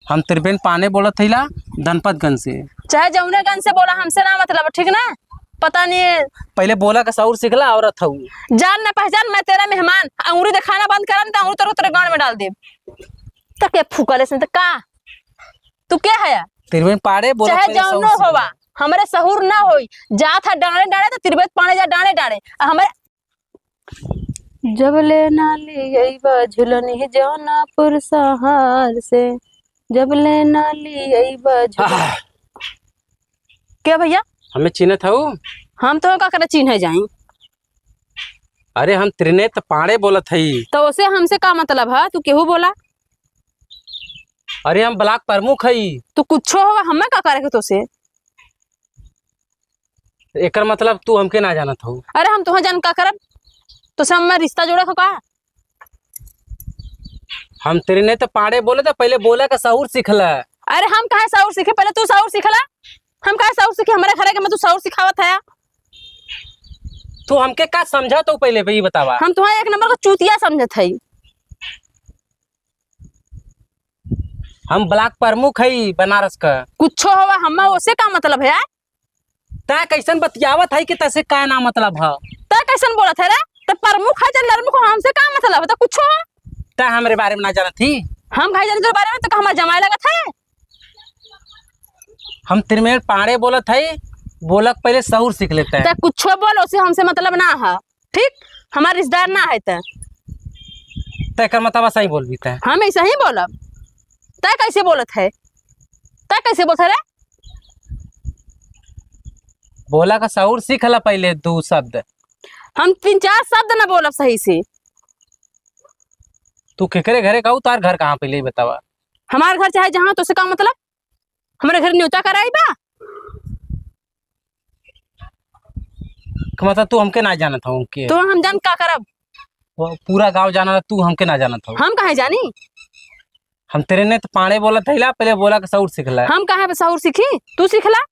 हम त्रिवेण पाने बोलत थईला धनपतगंज से। चाहे जमुनागंज से बोला, हमसे ना मतलब, ठीक ना? पता नहीं पहले बोला का सौर सिखला औरत हूँ। जान ना पहचान, मैं तेरा मेहमान। अंगूरी दिखाना बंद करा तो अंगूरी तेरे गांड में डाल दे। तो क्या फूकले से का तू क्या है? त्रिवेण पाड़े बोला चाहे जौनो होवा, हमरे सहूर ना होई। जात है डाणे डाणे तो त्रिवेण पाने जा डाणे डाणे हमारे। जब लेना लिया झुलनी जौनापुर सहार से, जब लेना लिया क्या भैया हमें चिन्हत हूँ। हम तो का करे चिन्ह जाई। अरे हम त्रिनेत्र पाड़े बोलत हई। तो उसे हमसे का मतलब है? तू केहू बोला? अरे हम ब्लॉक प्रमुख हई। तू कुछ हो हमें का करे के तो से? एकर मतलब तू हमके ना जानत हो। अरे हम तुह जान का करब? तो से हमें रिश्ता जोड़े का? हम त्रिनेत्र पाड़े बोले तो पहले बोला का सहूर सिखला। अरे हम कहा साउर सीखे? पहले तू साउर सीखला। हम कहा साउर सीखे? हमारे घर के मैं तू साउर सिखावत है। तू हमके का समझा तो पहले भाई बतावा। हम तुम्हारे एक नंबर का चूतिया समझत है। हम ब्लॉक प्रमुख हई बनारस का। कुछ होवा हमें उसे का मतलब है? ता कैसन बतियावत है कि तसे का ना मतलब है? ता कैसन बोलत है रे? तो प्रमुख है जन प्रमुख, हमसे का मतलब है? तो कुछ हो ता हमरे बारे में ना जानत थी। हम भाई जाने के बारे में तो हमारा जमाए लगत है। हम त्रिवेण पाड़े बोलत हई, बोलक पहले सहूर सीख लेते हैं। तो कुछ बोल, उसे हमसे मतलब ना है, ठीक? हमारे रिश्तेदार ना है तो तय मतलब सही बोल भी तय। हम ऐसा ही बोलब। तय कैसे बोलत है? तय कैसे बोलत है रे? बोला का सहूर सीखला पहले दो शब्द। हम 3-4 शब्द ना बोलब सही से। तू केकरे घरे कहू, तार घर कहाँ पहले बतावा। हमारे घर चाहे जहाँ, तो से का मतलब? हमारे घर न्योता कराई बा? मतलब तू हमके ना जानत हो के? तो हम जान का करब? पूरा गांव जाना, तू हमके ना जानत हो। हम कहे जानी? हम तेरे ने तो पाड़े बोलत हईला, पहले बोला का सहूर सिखला। हम कहे पे सहूर सीखी? तू सीखला?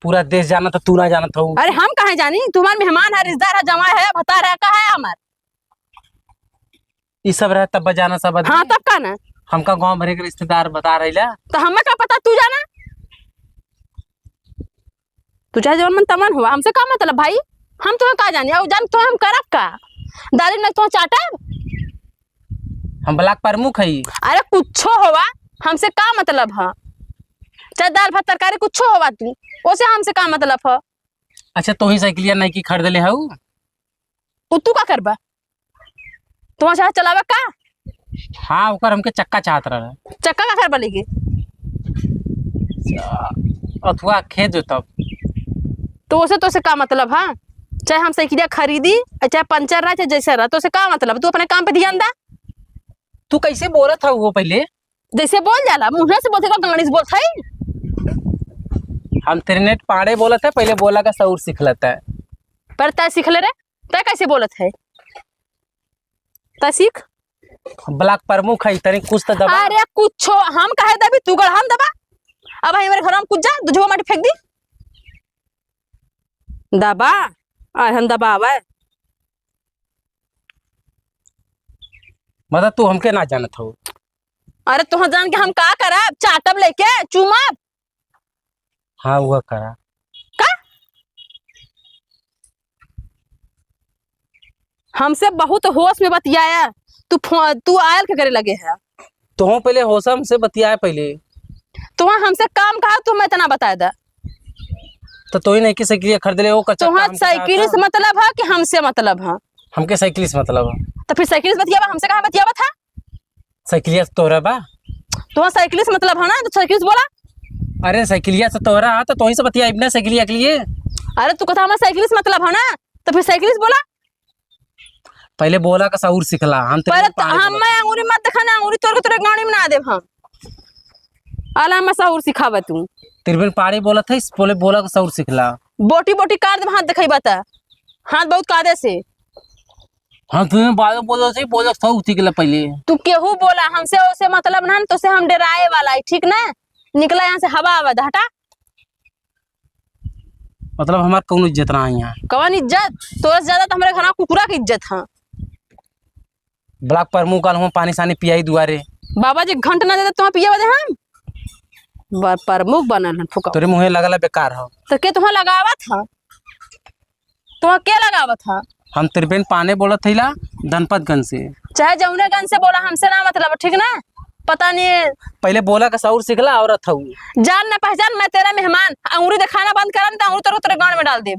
पूरा देश जाना तो तू ना जानत हो। अरे हम कहे जानी? तुम्हारे मेहमान है, रिश्तेदार है, जमाई है, भता है, का है हमार? ये सब रहे तब बजाना सब। हाँ तब का ना? हमका गांव भरे के रिश्तेदार बता रहीला। तो हमें का पता? तू जाना, तू चाहे जवन मन तमन हुआ, हमसे का मतलब भाई? हम तुम्हें का जानी? और जान तो हम करब का? दाली में तो चाटब? हम ब्लॉक प्रमुख हई। अरे कुछ होवा, हमसे का मतलब है? चाहे दाल भात तरकारी कुछ होवा, तू उसे हमसे का मतलब है? अच्छा तो ही साइकिलिया नहीं की खरीद ले हऊ। तू का करबा? तुम चाहे चलावा का? हाँ ओकर हमके चक्का चाहत रहा। चक्का का करबा लेके? अथवा खेत जो तब। तो उसे का मतलब है? चाहे हम साइकिलिया खरीदी, चाहे पंचर रहा, चाहे जैसे रहा, तो उसे का मतलब? तू अपने काम पे ध्यान दा। तू कैसे बोलत था वो पहले? जैसे बोल जाला मुंह से बोलते का गंगड़ीस बोलत है। हम त्रिनेत्र पाड़े बोलत है, पहले बोला का सहूर सीख लेता है। पर तय सीख ले रे। तय कैसे बोलत है? तय सीख। ब्लॉक प्रमुख है, तनी कुछ तो दबा। अरे कुछ हम कहे दबी, तू गढ़ हम दबा। अब भाई मेरे घर में कुछ जा दुझवा माटी फेंक दी दबा। हम दबावा मतलब तू हमके ना जानत हो। अरे तुह जान के हम का करब? चाटब लेके चुमब? हाँ वह करा का? हमसे बहुत होश में बतियाया। तू आयल के करे लगे है। तो पहले होशम से बतियाए पहले। तुम हमसे काम कहा, तुम इतना बता दा। तो ही नहीं कि साइकिल खरीद ले। वो कच्चा साइकिल से मतलब है कि हमसे मतलब है? हमके साइकिल से मतलब है। तो फिर साइकिल से बतियाबा, हमसे कहाँ बतियाबा था? साइकिलिया से तोरा बा। तो साइकिल से मतलब है ना, तो साइकिल से बोला। अरे साइकिलिया से तोरा तो ही से बतिया ना साइकिलिया के लिए। अरे तू कथा हमारा साइकिल से मतलब है ना, तो फिर साइकिल से बोला। पहले बोला का सहूर सिखला। हम मैं अंगूरी मत दिखाना, अंगूरी तोड़ के तेरे गाड़ी में ना दे। हम आला मैं सहूर सिखावा। तू त्रिवेण पाड़ी बोलत है, बोले बोला का सहूर सिखला। बोटी बोटी काट दे, हाथ दिखाई बता। हाथ बहुत कादे से। हाँ तुम्हें बाद में बोलो सही बोला सहूर सिखला पहले। तू केहू बोला हमसे उसे मतलब ना, तो से हम डराए वाला है, ठीक ना? निकला यहाँ से, हवा आवा हटा। मतलब हमार कौन इज्जत ना है यहाँ? कौन इज्जत? तो ज्यादा तो हमारे घर कुकुरा की इज्जत है। ब्लॉक पर मुँह काल पानी सानी पियाई दुआरे। बाबा जी घंट ना देते तुम पिए बदे हम प्रमुख बनल हन फुका। तोरे मुँहे लगल बेकार हो। तो के तुम्हें लगावा था? तुम्हें क्या लगावा था? हम त्रिवेण पाने बोलत थैला धनपतगंज से। चाहे जमुनेगंज से बोला, हमसे ना मतलब, ठीक ना? पता नहीं पहले बोला का सौर सिखला औरत था। जान ना पहचान, मैं तेरा मेहमान। अंगूरी दिखाना बंद करा नहीं तो अंगूरी तेरे गांड में डाल दे।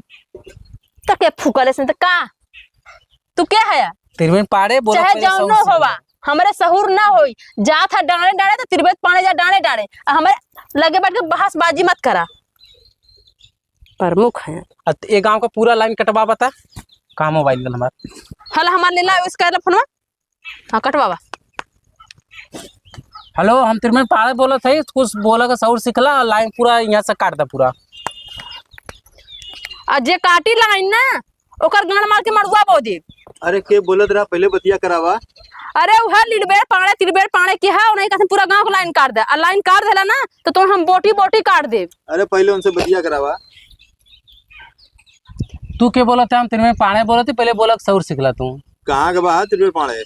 तो के फूकले से तो का तू क्या है? त्रिवेण पाड़े बोला चाहे जौनो होवा, हमारे सहूर ना होई। जा था डाणे डाणे तो त्रिवेण पाने जा डाणे डाणे, हमारे लगे बैठ के बहसबाजी मत करा। प्रमुख है एक गांव का पूरा लाइन कटवा बता कहाँ मोबाइल गल हमारा। हल हमारे ले ला उसका फोनवा। हाँ कटवावा। हेलो, हम त्रिवेण पाड़े बोला थे, कुछ बोला का सौर सिखला लाइन पूरा यहाँ से काट दा पूरा। जे काटी लाइन ना ओकर गांड मार के मड़ुआ बो दे। अरे के बोलत रहा पहले बतिया करावा। अरे उहा लिलबेर पाड़े त्रिवेण पाड़े की है, नहीं कहते पूरा गांव को लाइन काट दे। और लाइन काट देला ना तो तुम हम बोटी बोटी काट दे। अरे पहले उनसे बतिया करावा। तू क्या बोला था? हम त्रिवेण पाड़े बोला थे, पहले बोला सौर सिखला तू। कहाँ के बाहर त्रिवेण पाड़े?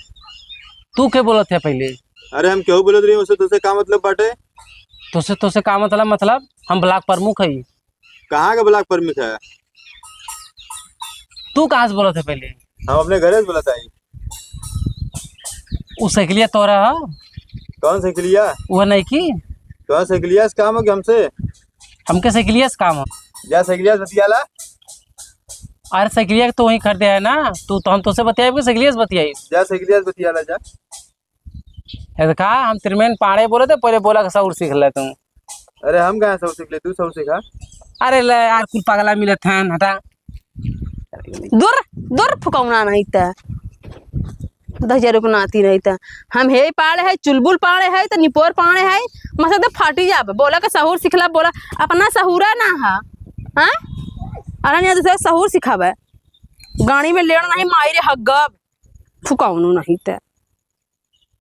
तू क्या बोला था पहले? अरे हम क्यों बोलत रही उसे तुझसे का मतलब बाटे? तुझसे का मतलब हम ब्लॉक प्रमुख है। कहाँ का ब्लॉक परमिट है? तू कहाँ से बोला था पहले? हम अपने घरे से बोला था। वो साइकिलिया तोरा है? कौन साइकिलिया? वो नहीं की कौन साइकिलिया से काम हो कि हमसे? हमके साइकिलिया से काम है। जा साइकिलिया से बतियाला। अरे साइकिलिया तो वहीं खरीदे है ना तू, तो हम तुझसे बतियाई साइकिलिया से बतियाई। जा साइकिलिया से बतियाला जा। कहा हम त्रिवेण पाड़े बोले थे, पहले बोला सौर सीख ले तू। अरे हम कहाँ सौर सीख ले, तू सौर सीखा। अरे ले यार कुल पागला मिले थे हटा। दूर दूर फुकौना नहीं था 10,000 रुपये नाती नहीं था। हम हे पाड़े है, चुलबुल पाड़े है, तो निपोर पाड़े है, मसा तो फाटी जाब। बोला का सहूर सिखला, बोला अपना सहूरा ना है। हाँ अरे नहीं दूसरा सहूर सिखावे। गाड़ी में लेना नहीं मायरे हगब फुकौनो नहीं था।